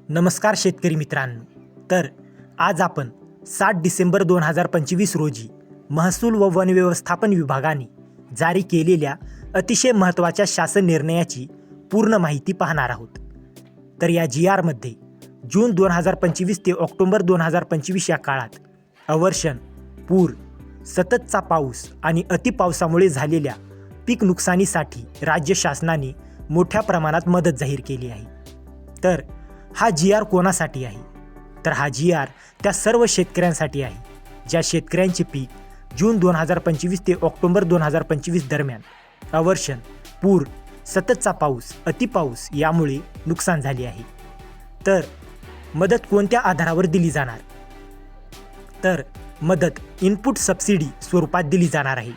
नमस्कार शेतकरी मित्रांनो. तर आज आपण 7 डिसेंबर 2025 रोजी महसूल व वन व्यवस्थापन विभागाने जारी केलेल्या अतिशय महत्त्वाच्या शासन निर्णयाची पूर्ण माहिती पाहणार आहोत. तर या GRमध्ये जून 2025 ते ऑक्टोबर 2025 या काळात अवर्षण, पूर, सततचा पाऊस आणि अतिपावसामुळे झालेल्या पीक नुकसानीसाठी राज्य शासनाने मोठ्या प्रमाणात मदत जाहीर केली आहे. तर हा GR कोणासाठी आहे? तर हा GR त्या सर्व शेतकऱ्यांसाठी आहे ज्या शेतकऱ्यांचे पीक जून 2025 ते ऑक्टोबर 2025 दरम्यान अवर्षण, पूर, सततचा पाऊस, अतिपाऊस यामुळे नुकसान झाले आहे. तर मदत कोणत्या आधारावर दिली जाणार? तर मदत इनपुट सबसिडी स्वरूपात दिली जाणार आहे.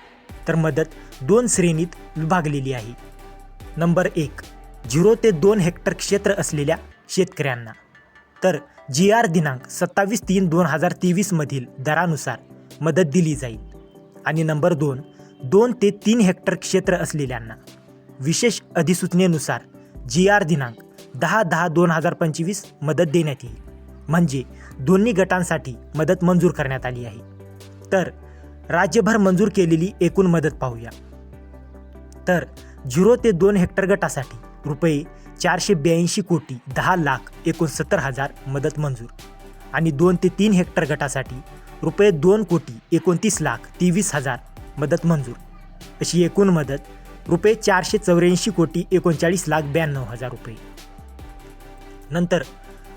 तर मदत 2 श्रेणीत विभागलेली आहे. नंबर 1, 0 ते 2 हेक्टर क्षेत्र असलेल्या शेतकऱ्यांना. तर GR दिनांक 27/3/2023 मधील दरानुसार मदत दिली जाईल. आणि नंबर 2, 2 ते 3 हेक्टर क्षेत्र असलेल्यांना विशेष अधिसूचनेनुसार GR दिनांक 10/10/2025 मदत देण्यात येईल. म्हणजे दोन्ही गटांसाठी मदत मंजूर करण्यात आली आहे. तर राज्यभर मंजूर केलेली एकूण मदत पाहूया. तर 0 ते 2 हेक्टर गटासाठी रुपये 482,10,69,000 मदत मंजूर. आणि 2 ते 3 हेक्टर गटासाठी रुपये 2,29,23,000 मदत मंजूर. अशी एकूण मदत रुपये 484,39,92,000 रुपये. नंतर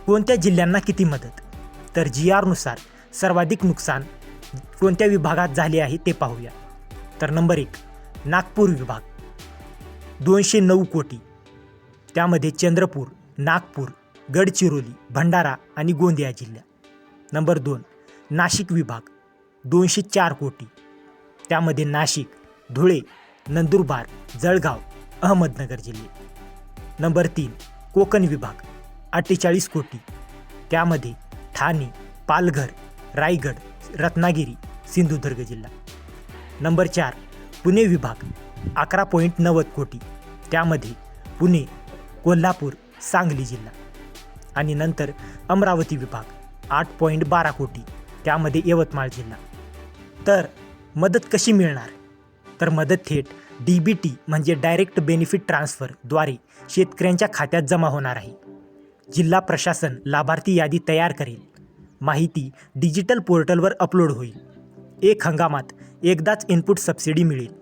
कोणत्या जिल्ह्यांना किती मदत? तर GRनुसार सर्वाधिक नुकसान कोणत्या विभागात झाले आहे ते पाहूया. तर नंबर 1, नागपूर विभाग 209 कोटी. त्यामध्ये चंद्रपूर, नागपूर, गडचिरोली, भंडारा आणि गोंदिया जिल्हा. नंबर 2, नाशिक विभाग 204 कोटी. त्यामध्ये नाशिक, धुळे, नंदुरबार, जळगाव, अहमदनगर जिल्हे. नंबर 3, कोकण विभाग 48 कोटी. त्यामध्ये ठाणे, पालघर, रायगड, रत्नागिरी, सिंधुदुर्ग जिल्हा. नंबर 4, पुणे विभाग 11.90 कोटी. त्यामध्ये पुणे, कोल्हापूर, सांगली जिल्हा. आणि नंतर अमरावती विभाग 8.12 कोटी. त्यामध्ये यवतमाळ जिल्हा. तर मदत कशी मिळणार? तर मदत थेट DBT म्हणजे डायरेक्ट बेनिफिट ट्रान्सफर द्वारे शेतकऱ्यांच्या खात्यात जमा होणार आहे. जिल्हा प्रशासन लाभार्थी यादी तयार करेल. माहिती डिजिटल पोर्टलवर अपलोड होईल. एक हंगामात एकदाच इनपुट सबसिडी मिळेल.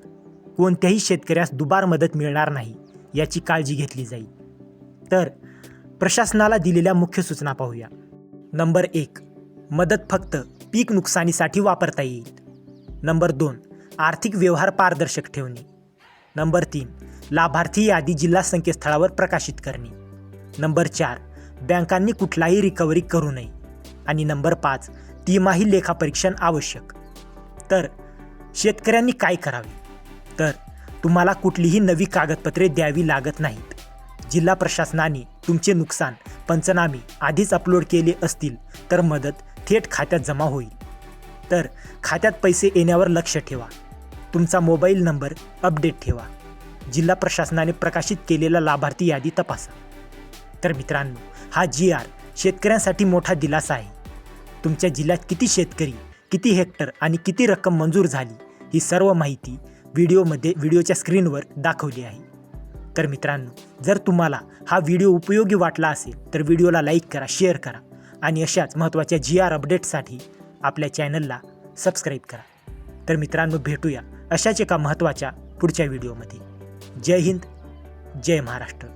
कोणत्याही शेतकऱ्यास दुबार मदत मिळणार नाही याची काळजी घेतली जाईल. तर प्रशासनाला दिलेल्या मुख्य सूचना पाहूया. नंबर 1, मदत फक्त पीक नुकसानीसाठी वापरता येईल. नंबर 2, आर्थिक व्यवहार पारदर्शक ठेवणे. नंबर 3, लाभार्थी यादी जिल्हा संकेतस्थळावर प्रकाशित करणे. नंबर 4, बँकांनी कुठलाही रिकव्हरी करू नये. आणि नंबर 5, तिमाही लेखापरीक्षण आवश्यक. तर शेतकऱ्यांनी काय करावे? तर तुम्हाला कुठलीही नवी कागदपत्रे द्यावी लागत नाहीत. जिल्हा प्रशासनाने तुमचे नुकसान पंचनामे आधीच अपलोड केले असतील तर मदत थेट खात्यात जमा होईल. तर खात्यात पैसे येण्यावर लक्ष ठेवा. तुमचा मोबाईल नंबर अपडेट ठेवा. जिल्हा प्रशासनाने प्रकाशित केलेला लाभार्थी यादी तपासा. तर मित्रांनो, हा GR शेतकऱ्यांसाठी मोठा दिलासा आहे. तुमच्या जिल्ह्यात किती शेतकरी, किती हेक्टर आणि किती रक्कम मंजूर झाली ही सर्व माहिती व्हिडिओच्या स्क्रीनवर दाखवली आहे. तर मित्रांनो, जर तुम्हाला हा व्हिडिओ उपयोगी वाटला असेल तर व्हिडिओला लाईक करा, शेअर करा आणि अशाच महत्त्वाच्या GR अपडेट्ससाठी आपल्या चॅनलला सबस्क्राईब करा. तर मित्रांनो, भेटूया अशाच एका महत्त्वाच्या पुढच्या व्हिडिओमध्ये. जय हिंद, जय महाराष्ट्र.